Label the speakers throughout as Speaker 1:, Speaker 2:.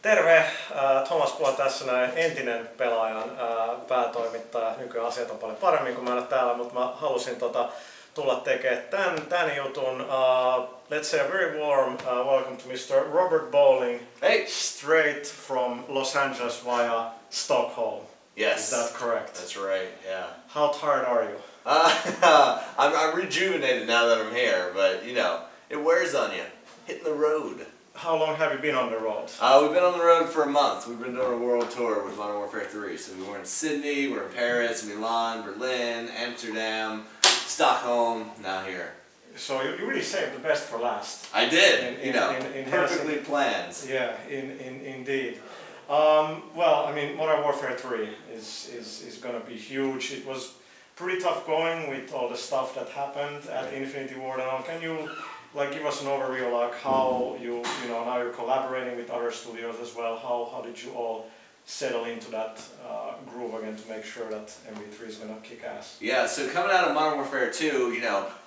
Speaker 1: Terve! Thomas puhuu tässä näin, entinen Pelaajan päätoimittaja. Nykyään asiat on paljon paremmin kuin mä olen täällä, mutta mä halusin tulla tekemään tämän jutun. Let's say a very warm welcome to Mr. Robert Bowling.
Speaker 2: Hey!
Speaker 1: Straight from Los Angeles via Stockholm.
Speaker 2: Yes.
Speaker 1: Is that correct?
Speaker 2: That's right, yeah.
Speaker 1: How tired are you?
Speaker 2: I'm rejuvenated now that I'm here, but you know, it wears on you. Hitting the road.
Speaker 1: How long have you been on the road?
Speaker 2: We've been on the road for a month. We've been doing a world tour with Modern Warfare 3. So we were in Sydney, we're in Paris, Milan, Berlin, Amsterdam, Stockholm, now here.
Speaker 1: So you really saved the best for last.
Speaker 2: I did, perfectly
Speaker 1: Helsinki.
Speaker 2: planned.
Speaker 1: Yeah, indeed. Well, I mean, Modern Warfare 3 is going to be huge. It was pretty tough going with all the stuff that happened at Infinity Ward and all. Can you give us an overview, like how now you're collaborating with other studios as well? How did you all settle into that groove again to make sure that MV3 is going to kick ass?
Speaker 2: Yeah, so coming out of Modern Warfare 2,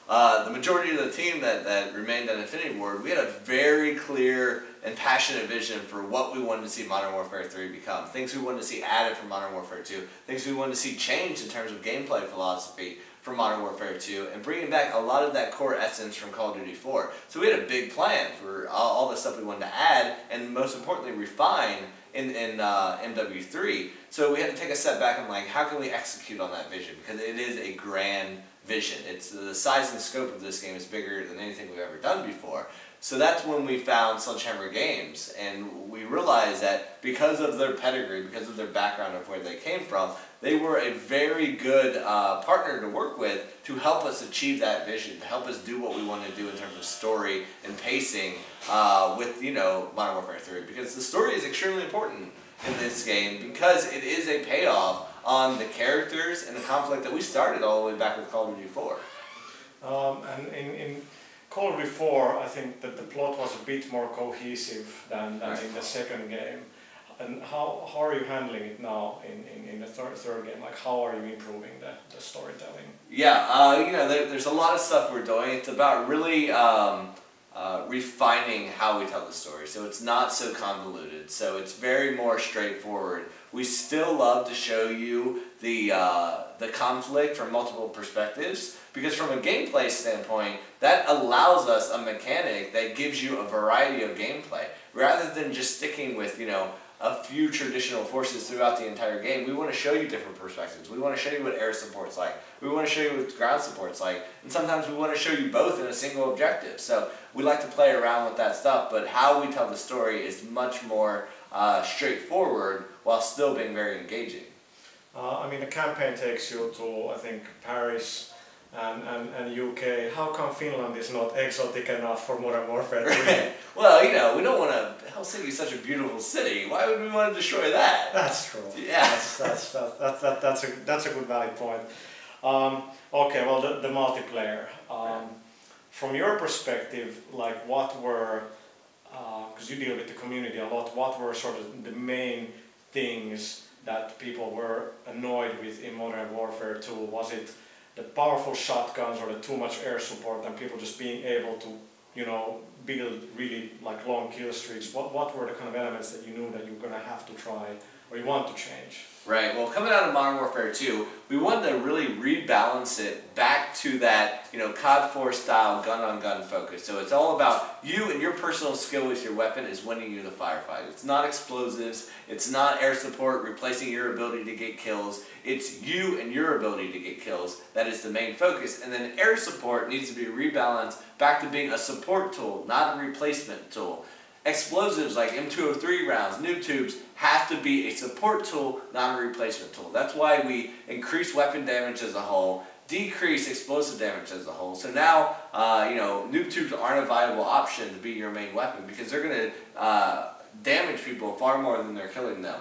Speaker 2: the majority of the team that remained at Infinity Ward, we had a very clear and passionate vision for what we wanted to see Modern Warfare 3 become. Things we wanted to see added from Modern Warfare 2. Things we wanted to see changed in terms of gameplay philosophy from Modern Warfare 2, and bringing back a lot of that core essence from Call of Duty 4. So we had a big plan for all the stuff we wanted to add, and most importantly, refine in MW3. So we had to take a step back and how can we execute on that vision? Because it is a grand vision. It's the size and scope of this game is bigger than anything we've ever done before. So that's when we found Sledgehammer Games, and we realized that because of their pedigree, because of their background of where they came from, they were a very good partner to work with to help us achieve that vision, to help us do what we want to do in terms of story and pacing with Modern Warfare 3. Because the story is extremely important in this game because it is a payoff on the characters and the conflict that we started all the way back with Call of Duty 4.
Speaker 1: And in Call of Duty 4, I think that the plot was a bit more cohesive than in the second game. And how are you handling it now in the third game? How are you improving the storytelling?
Speaker 2: Yeah, there's a lot of stuff we're doing. It's about really refining how we tell the story. So it's not so convoluted. So it's very more straightforward. We still love to show you the conflict from multiple perspectives, because from a gameplay standpoint, that allows us a mechanic that gives you a variety of gameplay. Rather than just sticking with, a few traditional forces throughout the entire game, we want to show you different perspectives. We want to show you what air support's like. We want to show you what ground support's like. And sometimes we want to show you both in a single objective. So we like to play around with that stuff, but how we tell the story is much more straightforward while still being very engaging.
Speaker 1: I mean, the campaign takes you to, I think, Paris and UK. How come Finland is not exotic enough for Modern Warfare 3?
Speaker 2: Well, we don't want to. Helsinki is such a beautiful city. Why would we want to destroy that?
Speaker 1: That's true.
Speaker 2: Yeah.
Speaker 1: That's a good valid point. Okay, well, the multiplayer. From your perspective, what were, because you deal with the community a lot, what were sort of the main things that people were annoyed with in Modern Warfare 2? Was it the powerful shotguns or the too much air support and people just being able to, build really long kill streaks? What were the kind of elements that you knew that you were going to have to try or you want to change?
Speaker 2: Right, well, coming out of Modern Warfare 2, we wanted to really rebalance it back to that, COD 4 style gun-on-gun focus. So it's all about you and your personal skill with your weapon is winning you the firefight. It's not explosives, it's not air support replacing your ability to get kills. It's you and your ability to get kills. That is the main focus. And then air support needs to be rebalanced back to being a support tool, not a replacement tool. Explosives like M203 rounds, noob tubes, have to be a support tool, not a replacement tool. That's why we increase weapon damage as a whole, decrease explosive damage as a whole. So now, noob tubes aren't a viable option to be your main weapon because they're going to damage people far more than they're killing them.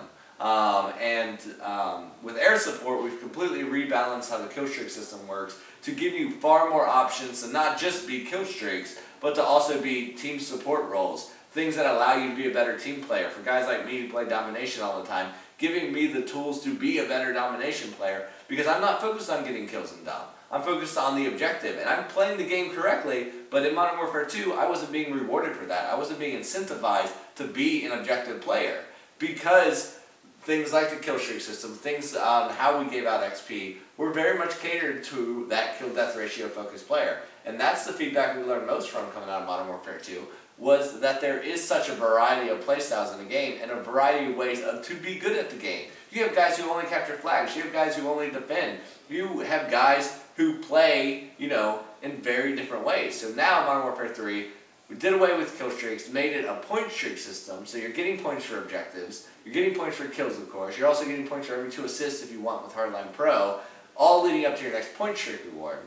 Speaker 2: With air support, we've completely rebalanced how the kill streak system works to give you far more options to not just be kill streaks, but to also be team support roles. Things that allow you to be a better team player. For guys like me who play domination all the time, giving me the tools to be a better domination player because I'm not focused on getting kills in Dom. I'm focused on the objective, and I'm playing the game correctly, but in Modern Warfare 2, I wasn't being rewarded for that. I wasn't being incentivized to be an objective player, because things like the kill streak system, things on how we gave out XP, were very much catered to that kill-death ratio focused player. And that's the feedback we learned most from coming out of Modern Warfare 2, was that there is such a variety of playstyles in the game and a variety of ways to be good at the game. You have guys who only capture flags, you have guys who only defend, you have guys who play, in very different ways. So now in Modern Warfare 3, we did away with kill streaks, made it a point streak system, so you're getting points for objectives, you're getting points for kills of course, you're also getting points for every 2 assists if you want with Hardline Pro, all leading up to your next point streak reward.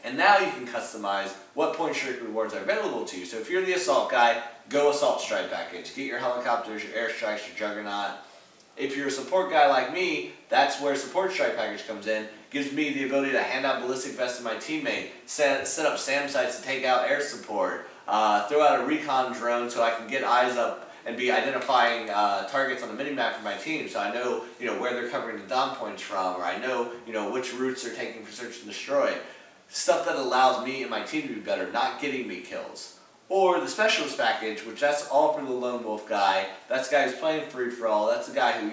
Speaker 2: And now you can customize what point streak rewards are available to you. So if you're the assault guy, go assault strike package. Get your helicopters, your airstrikes, your juggernaut. If you're a support guy like me, that's where support strike package comes in. Gives me the ability to hand out ballistic vests to my teammate, set up SAM sites to take out air support, throw out a recon drone so I can get eyes up and be identifying targets on the minimap for my team, so I know where they're covering the dom points from, or I know which routes they're taking for search and destroy. Stuff that allows me and my team to be better, not getting me kills. Or the specialist package, which that's all for the lone wolf guy. That's the guy who's playing free for all. That's the guy who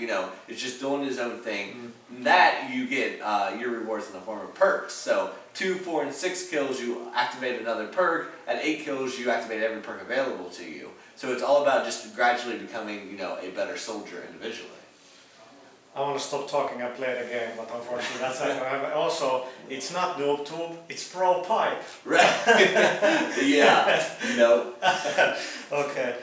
Speaker 2: is just doing his own thing. Mm-hmm. That you get your rewards in the form of perks. So 2, 4, and 6 kills, you activate another perk. At 8 kills, you activate every perk available to you. So it's all about just gradually becoming a better soldier individually.
Speaker 1: I want to stop talking and play the game, but unfortunately that's also, it's not noob tube, it's pro pipe.
Speaker 2: Right. Yeah. No.
Speaker 1: Okay.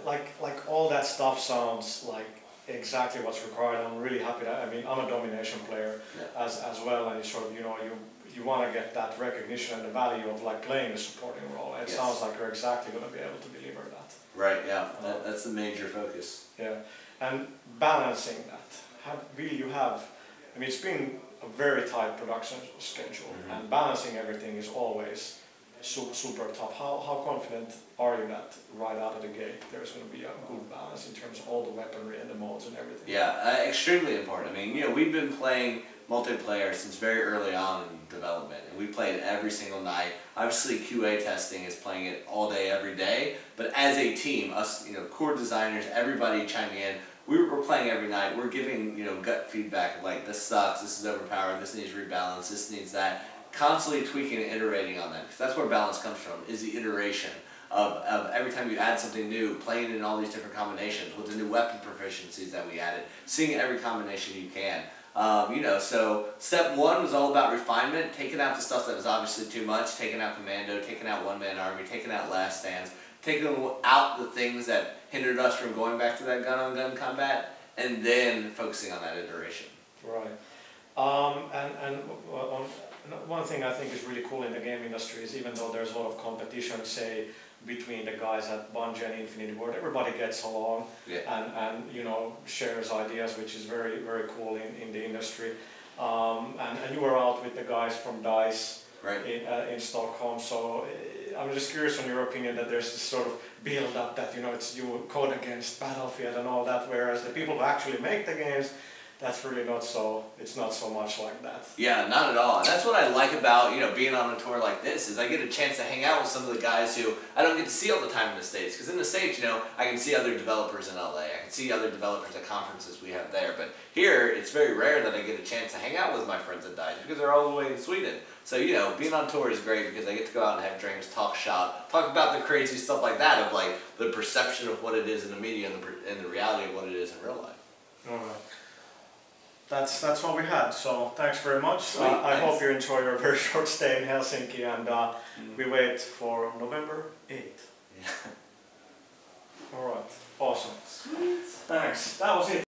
Speaker 1: Like all that stuff sounds like exactly what's required. I'm really happy that, I'm a domination player as well, and you want to get that recognition and the value of playing the supporting role. It sounds like you're exactly going to be able to deliver that.
Speaker 2: Right, yeah. That's the major focus.
Speaker 1: Yeah. And balancing that, it's been a very tight production schedule, and balancing everything is always super tough. How confident are you that right out of the gate there's going to be a good balance in terms of all the weaponry and the modes and everything?
Speaker 2: Yeah, extremely important. We've been playing multiplayer since very early on in development, and we play it every single night. Obviously QA testing is playing it all day, every day, but as a team, us, core designers, everybody chiming in, we're playing every night, we're giving, gut feedback like, this sucks, this is overpowered, this needs rebalance, this needs that, constantly tweaking and iterating on that, because that's where balance comes from, is the iteration of every time you add something new, playing in all these different combinations, with the new weapon proficiencies that we added, seeing every combination you can. So step 1 was all about refinement, taking out the stuff that was obviously too much, taking out commando, taking out one-man army, taking out last stands, taking out the things that hindered us from going back to that gun-on-gun combat, and then focusing on that iteration.
Speaker 1: Right. One thing I think is really cool in the game industry is, even though there's a lot of competition, say, between the guys at Bungie and Infinity Ward, everybody gets along and shares ideas, which is very, very cool in the industry. And you were out with the guys from DICE in Stockholm, so I'm just curious on your opinion that there's this sort of build-up that it's you code against Battlefield and all that, whereas the people who actually make the games, that's really it's not so much like that.
Speaker 2: Yeah, not at all. And that's what I like about, being on a tour like this, is I get a chance to hang out with some of the guys who I don't get to see all the time in the States. Because in the States, I can see other developers in LA, I can see other developers at conferences we have there. But here, it's very rare that I get a chance to hang out with my friends at DICE, because they're all the way in Sweden. So, being on tour is great, because I get to go out and have drinks, talk shop, talk about the crazy stuff like that, of the perception of what it is in the media and the reality of what it is in real life.
Speaker 1: All right. That's what we had, so thanks very much. I hope you enjoy your very short stay in Helsinki, and we wait for November 8th.
Speaker 2: Yeah.
Speaker 1: Alright, awesome.
Speaker 2: Sweet.
Speaker 1: Thanks, that was it.